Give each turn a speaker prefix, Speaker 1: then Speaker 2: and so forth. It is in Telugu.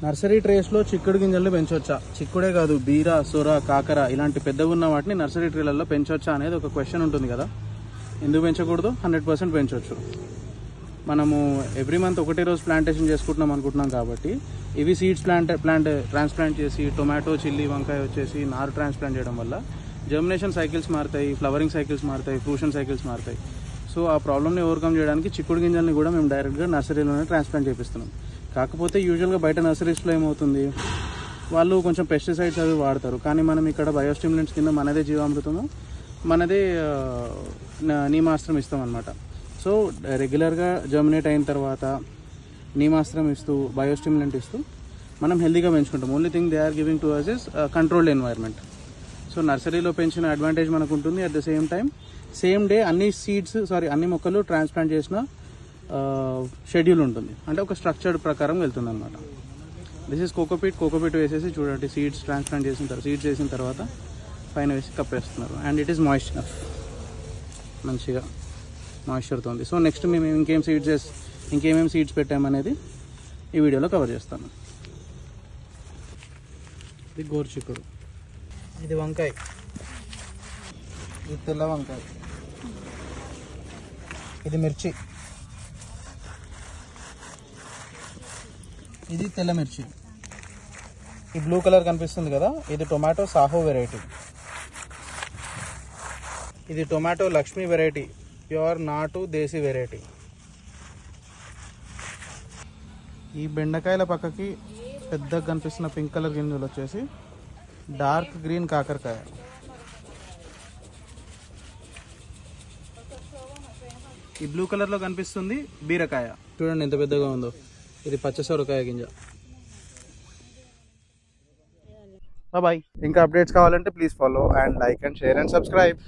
Speaker 1: నర్సరీ ట్రేస్లో చిక్కుడు గింజలను పెంచవచ్చా? చిక్కుడే కాదు, బీర, సొర, కాకర ఇలాంటి పెద్దగా ఉన్న వాటిని నర్సరీ ట్రేలలో పెంచవచ్చా అనేది ఒక క్వశ్చన్ ఉంటుంది కదా. ఎందుకు పెంచకూడదు? 100% పెంచవచ్చు. మనము ఎవ్రీ మంత్ ఒకటే రోజు ప్లాంటేషన్ చేసుకుంటున్నాం అనుకుంటున్నాం కాబట్టి ఇవి సీడ్స్ ప్లాంట్ ట్రాన్స్ప్లాంట్ చేసి టొమాటో, చిల్లీ, వంకాయ వచ్చేసి నారు ట్రాన్స్ప్లాంట్ చేయడం వల్ల జర్మినేషన్ సైకిల్స్ మారుతాయి, ఫ్లవరింగ్ సైకిల్స్ మారుతాయి, ఫ్రూషన్ సైకిల్స్ మారుతాయి. సో ఆ ప్రాబ్లమ్ని ఓవర్కమ్ చేయడానికి చిక్కుడు గింజల్ని కూడా మేము డైరెక్ట్గా నర్సరీలోనే ట్రాన్స్ప్లాంట్ చేపిస్తున్నాం. కాకపోతే యూజువల్గా బయట నర్సరీస్లో ఏమవుతుంది, వాళ్ళు కొంచెం పెస్టిసైడ్స్ అవి వాడతారు. కానీ మనం ఇక్కడ బయోస్టిమ్యులెంట్స్ కింద మనదే జీవామృతము, మనదే నీమాస్త్రం ఇస్తాం అన్నమాట. సో రెగ్యులర్గా జర్మినేట్ అయిన తర్వాత నీమాస్త్రం ఇస్తూ బయోస్టిమ్యులెంట్ ఇస్తూ మనం హెల్తీగా పెంచుకుంటాం. Only thing they are giving to us is controlled environment. So నర్సరీలో పెంచిన అడ్వాంటేజ్ మనకు ఉంటుంది. అట్ ద సేమ్ డే అన్ని మొక్కలు ట్రాన్స్ప్లాంట్ చేసిన షెడ్యూల్ ఉంటుంది, అంటే ఒక స్ట్రక్చర్డ్ ప్రకారం వెళ్తుంది అనమాట. దిస్ ఈస్ కోకోపీట్ వేసేసి చూడండి, సీడ్స్ వేసిన తర్వాత పైన వేసి కప్పేస్తున్నారు. అండ్ ఇట్ ఈస్ మాయిశ్చర్, మంచిగా మాయిశ్చర్తో ఉంది. సో నెక్స్ట్ మేము ఇంకేమేమి సీడ్స్ పెట్టామనేది ఈ వీడియోలో కవర్ చేస్తాను. ఇది గోరుచిక్కుడు, ఇది వంకాయ, ఇది తెల్ల వంకాయ, ఇది మిర్చి, ఇది తెల్ల మిర్చి. ఈ బ్లూ కలర్ కనిపిస్తుంది కదా, ఇది టొమాటో సాహో వెరైటీ. ఇది టొమాటో లక్ష్మీ వెరైటీ, ప్యూర్ నాటు దేశీ వెరైటీ. ఈ బెండకాయల పక్కకి పెద్దగా కనిపిస్తున్న పింక్ కలర్ గింజలు వచ్చేసి డార్క్ గ్రీన్ కాకరకాయ. ఈ బ్లూ కలర్లో కనిపిస్తుంది బీరకాయ, చూడండి ఎంత పెద్దగా ఉందో. ఇది పచ్చ సొరకాయ గింజ. బాయ్. ఇంకా అప్డేట్స్ కావాలంటే please follow and like and share and subscribe.